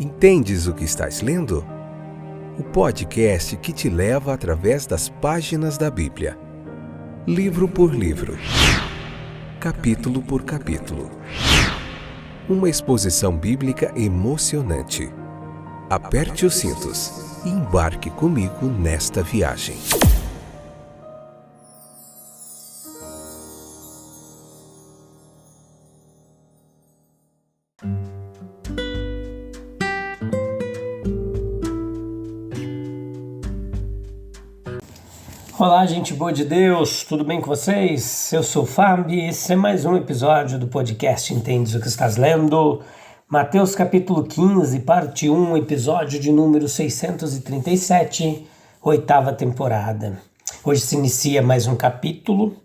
Entendes o que estás lendo? O podcast que te leva através das páginas da Bíblia. Livro por livro. Capítulo por capítulo. Uma exposição bíblica emocionante. Aperte os cintos e embarque comigo nesta viagem. Olá, gente boa de Deus, tudo bem com vocês? Eu sou o Fábio e esse é mais um episódio do podcast Entendes o que estás lendo? Mateus capítulo 15, parte 1, episódio de número 637, 8ª temporada. Hoje se inicia mais um capítulo,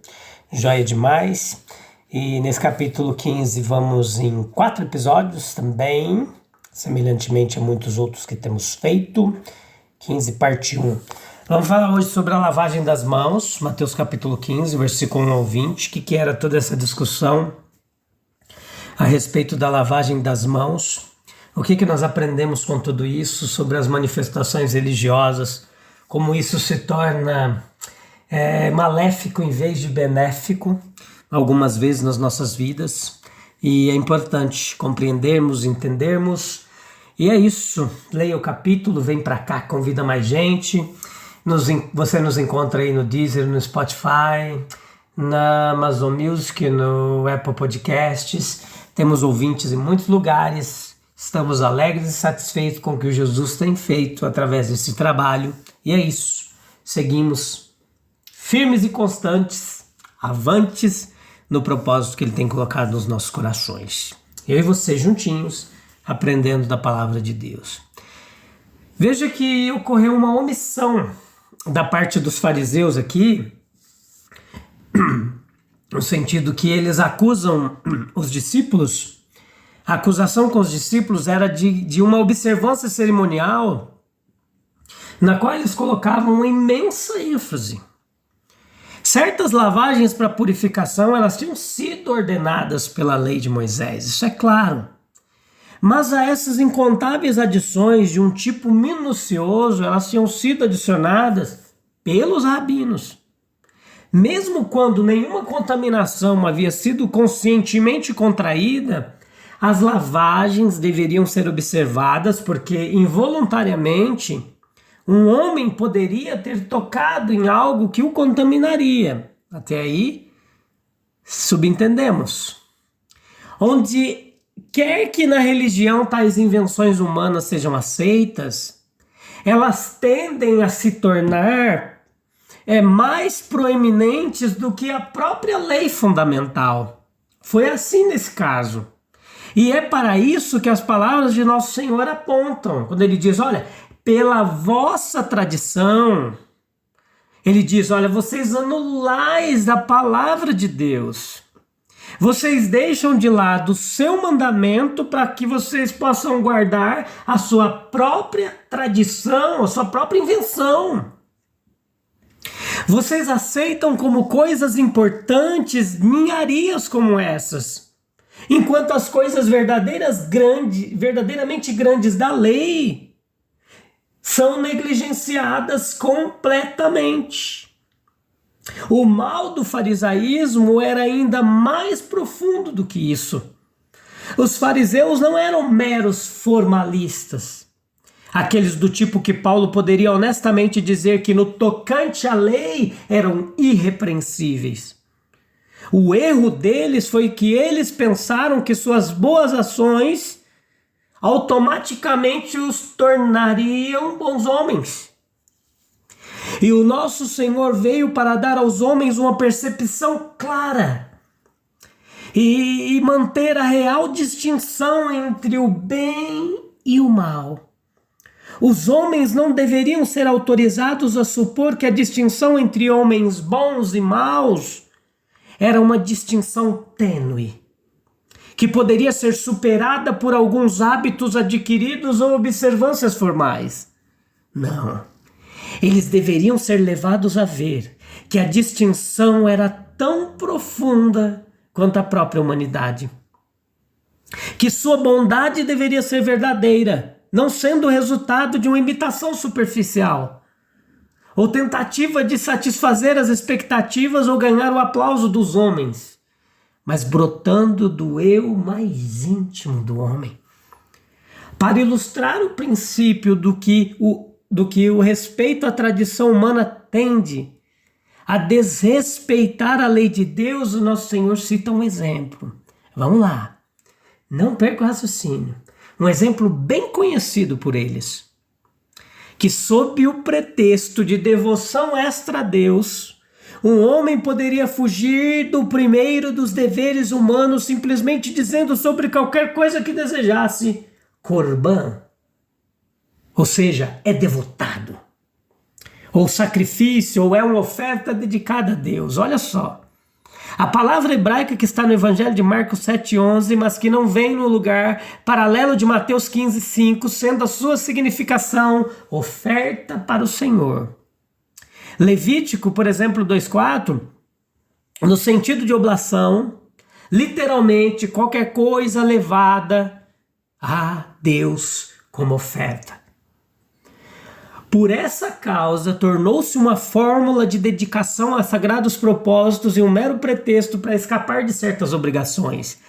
joia demais. E nesse capítulo 15 vamos em 4 episódios também, semelhantemente a muitos outros que temos feito. 15, parte 1. Vamos falar hoje sobre a lavagem das mãos, Mateus capítulo 15, versículo 1 ao 20, que era toda essa discussão a respeito da lavagem das mãos. O que nós aprendemos com tudo isso sobre as manifestações religiosas, como isso se torna maléfico em vez de benéfico, algumas vezes nas nossas vidas, e é importante compreendermos, entendermos, e é isso, leia o capítulo, vem pra cá, convida mais gente. Você nos encontra aí no Deezer, no Spotify, na Amazon Music, no Apple Podcasts. Temos ouvintes em muitos lugares. Estamos alegres e satisfeitos com o que o Jesus tem feito através desse trabalho. E é isso. Seguimos firmes e constantes, avantes no propósito que Ele tem colocado nos nossos corações. Eu e você juntinhos, aprendendo da palavra de Deus. Veja que ocorreu uma omissão da parte dos fariseus aqui, no sentido que eles acusam os discípulos. A acusação com os discípulos era de uma observância cerimonial na qual eles colocavam uma imensa ênfase. Certas lavagens para purificação, elas tinham sido ordenadas pela lei de Moisés, isso é claro. Mas a essas incontáveis adições de um tipo minucioso, elas tinham sido adicionadas pelos rabinos. Mesmo quando nenhuma contaminação havia sido conscientemente contraída, as lavagens deveriam ser observadas porque, involuntariamente, um homem poderia ter tocado em algo que o contaminaria. Até aí, subentendemos. Onde quer que na religião tais invenções humanas sejam aceitas, elas tendem a se tornar mais proeminentes do que a própria lei fundamental. Foi assim nesse caso. E é para isso que as palavras de Nosso Senhor apontam. Quando Ele diz, olha, pela vossa tradição, Ele diz, olha, vocês anulais a palavra de Deus. Vocês deixam de lado o seu mandamento para que vocês possam guardar a sua própria tradição, a sua própria invenção. Vocês aceitam como coisas importantes ninharias como essas, enquanto as coisas verdadeiramente grandes da lei são negligenciadas completamente. O mal do farisaísmo era ainda mais profundo do que isso. Os fariseus não eram meros formalistas, aqueles do tipo que Paulo poderia honestamente dizer que no tocante à lei eram irrepreensíveis. O erro deles foi que eles pensaram que suas boas ações automaticamente os tornariam bons homens. E o nosso Senhor veio para dar aos homens uma percepção clara e manter a real distinção entre o bem e o mal. Os homens não deveriam ser autorizados a supor que a distinção entre homens bons e maus era uma distinção tênue, que poderia ser superada por alguns hábitos adquiridos ou observâncias formais. Não. Eles deveriam ser levados a ver que a distinção era tão profunda quanto a própria humanidade. Que sua bondade deveria ser verdadeira não sendo resultado de uma imitação superficial, ou tentativa de satisfazer as expectativas ou ganhar o aplauso dos homens, mas brotando do eu mais íntimo do homem. Para ilustrar o princípio do que o respeito à tradição humana tende a desrespeitar a lei de Deus, o nosso Senhor cita um exemplo. Vamos lá, não perca o raciocínio. Um exemplo bem conhecido por eles, que sob o pretexto de devoção extra a Deus, um homem poderia fugir do primeiro dos deveres humanos simplesmente dizendo sobre qualquer coisa que desejasse, Corban, ou seja, é devotado, ou sacrifício, ou é uma oferta dedicada a Deus. Olha só, a palavra hebraica que está no Evangelho de Marcos 7,11, mas que não vem no lugar paralelo de Mateus 15,5, sendo a sua significação oferta para o Senhor. Levítico, por exemplo, 2,4, no sentido de oblação, literalmente qualquer coisa levada a Deus como oferta. Por essa causa, tornou-se uma fórmula de dedicação a sagrados propósitos e um mero pretexto para escapar de certas obrigações.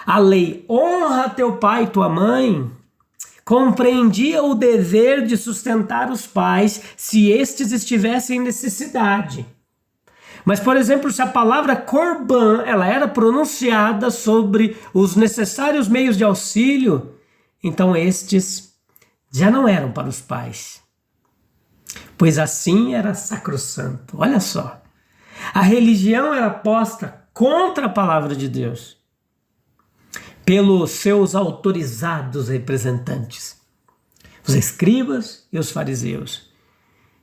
A lei honra teu pai e tua mãe compreendia o dever de sustentar os pais se estes estivessem em necessidade. Mas, por exemplo, se a palavra corban ela era pronunciada sobre os necessários meios de auxílio, então estes já não eram para os pais, pois assim era sacrossanto. Olha só, a religião era posta contra a palavra de Deus pelos seus autorizados representantes, os escribas e os fariseus,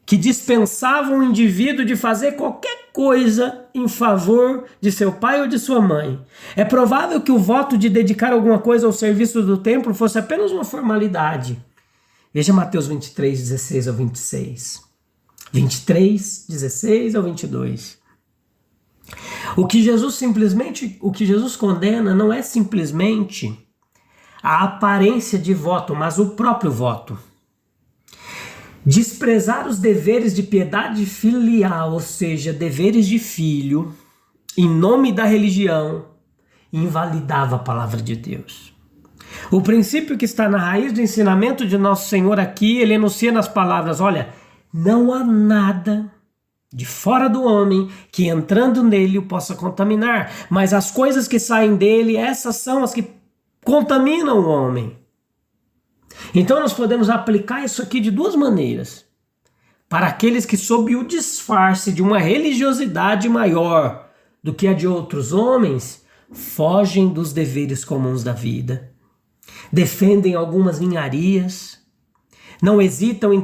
que dispensavam o indivíduo de fazer qualquer coisa em favor de seu pai ou de sua mãe. É provável que o voto de dedicar alguma coisa ao serviço do templo fosse apenas uma formalidade. Veja Mateus 23, 16 ao 26. 23, 16 ao 22. O que Jesus condena não é simplesmente a aparência de voto, mas o próprio voto. Desprezar os deveres de piedade filial, ou seja, deveres de filho, em nome da religião, invalidava a palavra de Deus. O princípio que está na raiz do ensinamento de nosso Senhor aqui, ele enuncia nas palavras, olha, não há nada de fora do homem que entrando nele o possa contaminar, mas as coisas que saem dele, essas são as que contaminam o homem. Então nós podemos aplicar isso aqui de duas maneiras. Para aqueles que sob o disfarce de uma religiosidade maior do que a de outros homens, fogem dos deveres comuns da vida, defendem algumas ninharias, não hesitam em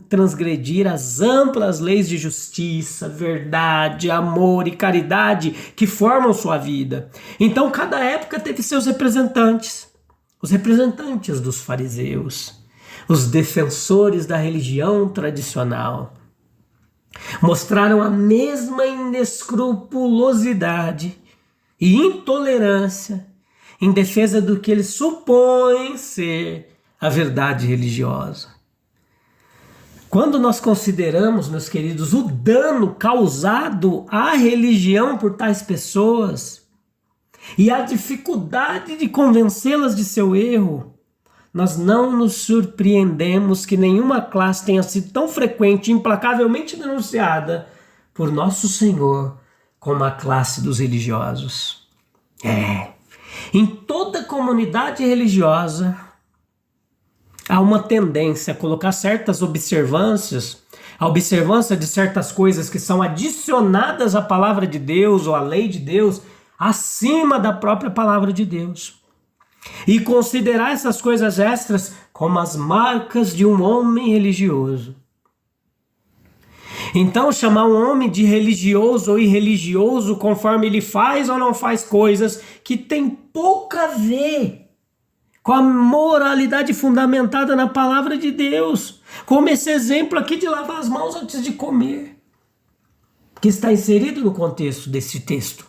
transgredir as amplas leis de justiça, verdade, amor e caridade que formam sua vida. Então cada época teve seus representantes, os representantes dos fariseus, os defensores da religião tradicional. Mostraram a mesma inescrupulosidade e intolerância em defesa do que eles supõem ser a verdade religiosa. Quando nós consideramos, meus queridos, o dano causado à religião por tais pessoas e a dificuldade de convencê-las de seu erro, nós não nos surpreendemos que nenhuma classe tenha sido tão frequente e implacavelmente denunciada por nosso Senhor como a classe dos religiosos. Em toda comunidade religiosa, há uma tendência a colocar certas observâncias, a observância de certas coisas que são adicionadas à palavra de Deus ou à lei de Deus, acima da própria palavra de Deus. E considerar essas coisas extras como as marcas de um homem religioso. Então, chamar um homem de religioso ou irreligioso conforme ele faz ou não faz coisas que tem pouco a ver com a moralidade fundamentada na palavra de Deus, como esse exemplo aqui de lavar as mãos antes de comer, que está inserido no contexto desse texto.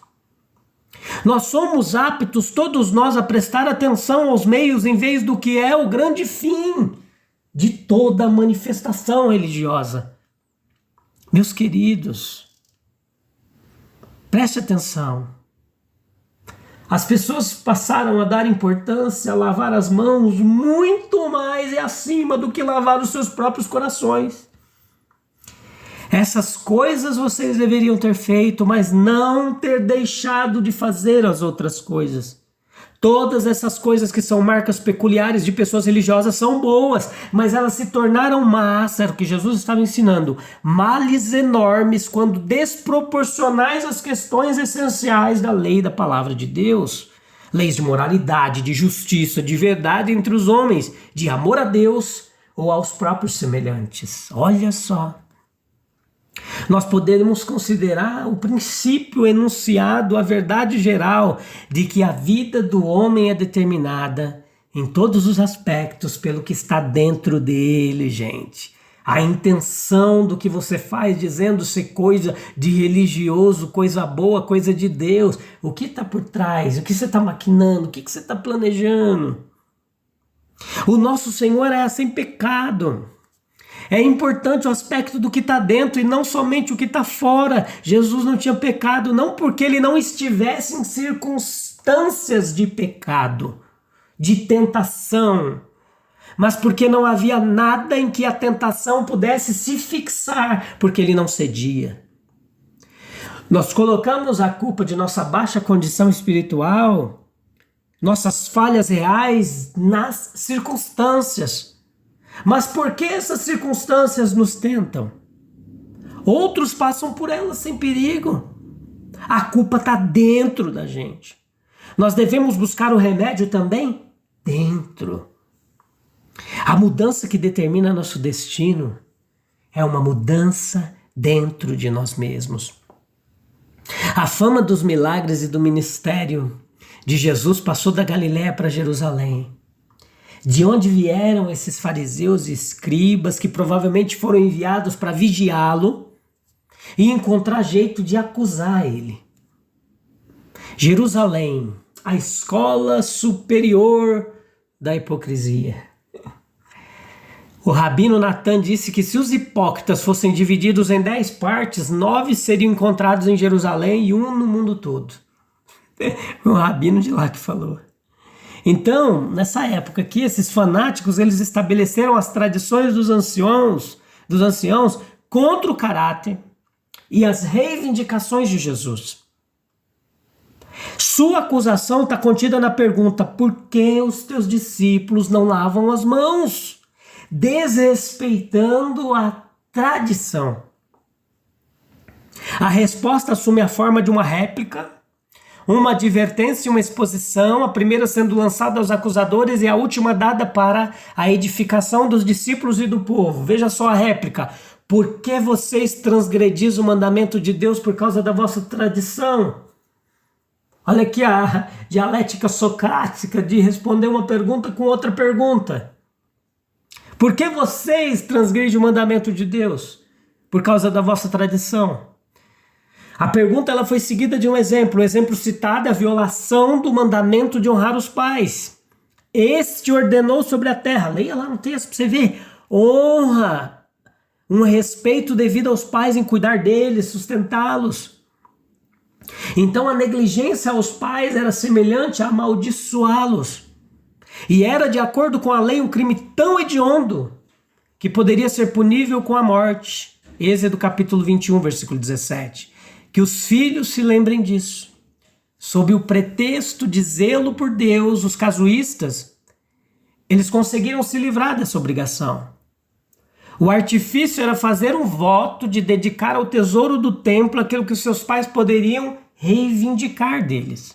Nós somos aptos, todos nós, a prestar atenção aos meios em vez do que é o grande fim de toda manifestação religiosa. Meus queridos, preste atenção. As pessoas passaram a dar importância a lavar as mãos muito mais e acima do que lavar os seus próprios corações. Essas coisas vocês deveriam ter feito, mas não ter deixado de fazer as outras coisas. Todas essas coisas que são marcas peculiares de pessoas religiosas são boas, mas elas se tornaram más, era o que Jesus estava ensinando, males enormes quando desproporcionais às questões essenciais da lei e da palavra de Deus. Leis de moralidade, de justiça, de verdade entre os homens, de amor a Deus ou aos próprios semelhantes. Olha só. Nós podemos considerar o princípio enunciado, a verdade geral de que a vida do homem é determinada em todos os aspectos pelo que está dentro dele, gente. A intenção do que você faz dizendo ser coisa de religioso, coisa boa, coisa de Deus. O que está por trás? O que você está maquinando? O que você está planejando? O nosso Senhor é sem pecado. É importante o aspecto do que está dentro e não somente o que está fora. Jesus não tinha pecado, não porque ele não estivesse em circunstâncias de pecado, de tentação, mas porque não havia nada em que a tentação pudesse se fixar, porque ele não cedia. Nós colocamos a culpa de nossa baixa condição espiritual, nossas falhas reais nas circunstâncias. Mas por que essas circunstâncias nos tentam? Outros passam por elas sem perigo. A culpa está dentro da gente. Nós devemos buscar o remédio também dentro. A mudança que determina nosso destino é uma mudança dentro de nós mesmos. A fama dos milagres e do ministério de Jesus passou da Galiléia para Jerusalém. De onde vieram esses fariseus e escribas que provavelmente foram enviados para vigiá-lo e encontrar jeito de acusar ele? Jerusalém, a escola superior da hipocrisia. O rabino Natan disse que se os hipócritas fossem divididos em 10 partes, 9 seriam encontrados em Jerusalém e 1 no mundo todo. Foi um rabino de lá que falou. Então, nessa época aqui, esses fanáticos, eles estabeleceram as tradições dos anciãos contra o caráter e as reivindicações de Jesus. Sua acusação está contida na pergunta: por que os teus discípulos não lavam as mãos? Desrespeitando a tradição. A resposta assume a forma de uma réplica, uma advertência e uma exposição, a primeira sendo lançada aos acusadores e a última dada para a edificação dos discípulos e do povo. Veja só a réplica. Por que vocês transgredis o mandamento de Deus por causa da vossa tradição? Olha aqui a dialética socrática de responder uma pergunta com outra pergunta. Por que vocês transgredem o mandamento de Deus? Por causa da vossa tradição. A pergunta ela foi seguida de um exemplo. O exemplo citado é a violação do mandamento de honrar os pais. Este ordenou sobre a terra. Leia lá no texto para você ver. Honra, um respeito devido aos pais em cuidar deles, sustentá-los. Então a negligência aos pais era semelhante a amaldiçoá-los. E era, de acordo com a lei, um crime tão hediondo que poderia ser punível com a morte. Êxodo capítulo 21, versículo 17. Que os filhos se lembrem disso. Sob o pretexto de zelo por Deus, os casuístas, eles conseguiram se livrar dessa obrigação. O artifício era fazer um voto de dedicar ao tesouro do templo aquilo que os seus pais poderiam reivindicar deles.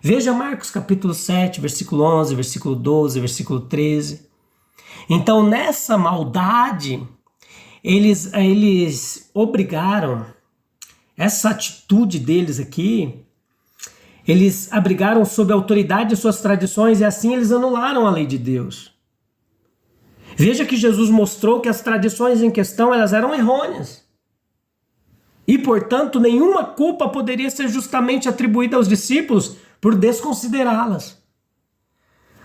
Veja Marcos capítulo 7, versículo 11, versículo 12, versículo 13. Então, nessa maldade, eles obrigaram, essa atitude deles aqui, eles abrigaram sob a autoridade de suas tradições e assim eles anularam a lei de Deus. Veja que Jesus mostrou que as tradições em questão elas eram errôneas. E, portanto, nenhuma culpa poderia ser justamente atribuída aos discípulos por desconsiderá-las.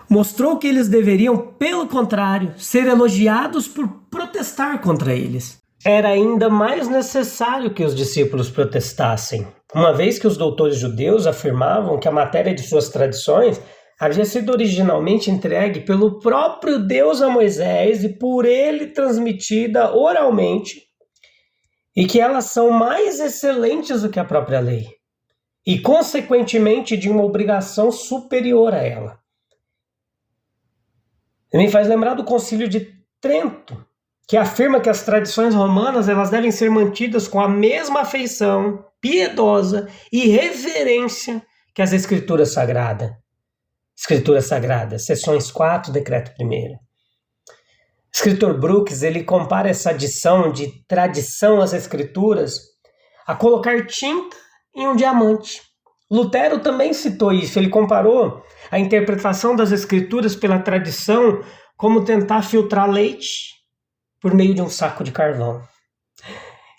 Mostrou que eles deveriam, pelo contrário, ser elogiados por protestar contra eles. Era ainda mais necessário que os discípulos protestassem, uma vez que os doutores judeus afirmavam que a matéria de suas tradições havia sido originalmente entregue pelo próprio Deus a Moisés e por ele transmitida oralmente, e que elas são mais excelentes do que a própria lei, e consequentemente de uma obrigação superior a ela. Me faz lembrar do Concílio de Trento, que afirma que as tradições romanas elas devem ser mantidas com a mesma afeição piedosa e reverência que as Escrituras Sagradas. Escrituras Sagradas, seções 4, decreto 1. O escritor Brooks ele compara essa adição de tradição às Escrituras a colocar tinta em um diamante. Lutero também citou isso, ele comparou a interpretação das Escrituras pela tradição como tentar filtrar leite por meio de um saco de carvão.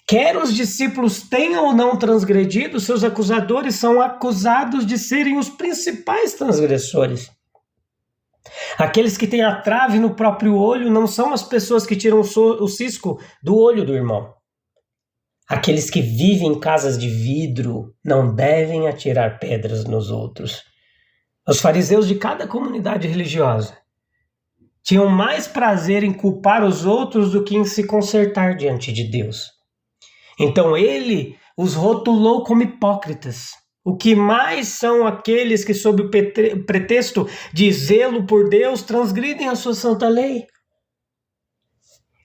Quer os discípulos tenham ou não transgredido, seus acusadores são acusados de serem os principais transgressores. Aqueles que têm a trave no próprio olho não são as pessoas que tiram o cisco do olho do irmão. Aqueles que vivem em casas de vidro não devem atirar pedras nos outros. Os fariseus de cada comunidade religiosa tinham mais prazer em culpar os outros do que em se consertar diante de Deus. Então ele os rotulou como hipócritas. O que mais são aqueles que, sob o pretexto de zelo por Deus, transgridem a sua santa lei.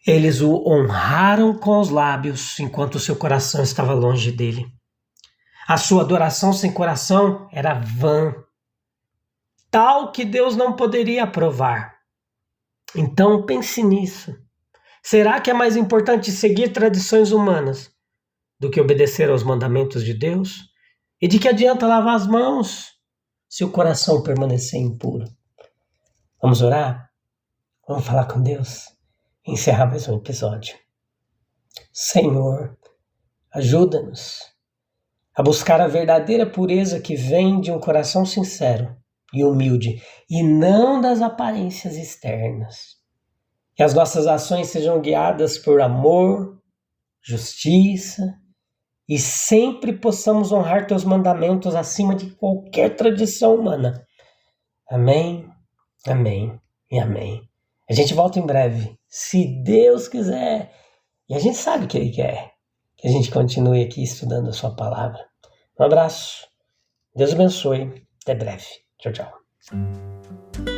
Eles o honraram com os lábios, enquanto seu coração estava longe dele. A sua adoração sem coração era vã, tal que Deus não poderia aprovar. Então pense nisso. Será que é mais importante seguir tradições humanas do que obedecer aos mandamentos de Deus? E de que adianta lavar as mãos se o coração permanecer impuro? Vamos orar? Vamos falar com Deus? E encerrar mais um episódio. Senhor, ajuda-nos a buscar a verdadeira pureza que vem de um coração sincero e humilde, e não das aparências externas. Que as nossas ações sejam guiadas por amor, justiça, e sempre possamos honrar teus mandamentos acima de qualquer tradição humana. Amém, amém e amém. A gente volta em breve, se Deus quiser. E a gente sabe que Ele quer que a gente continue aqui estudando a sua palavra. Um abraço, Deus abençoe, até breve. Tchau, tchau.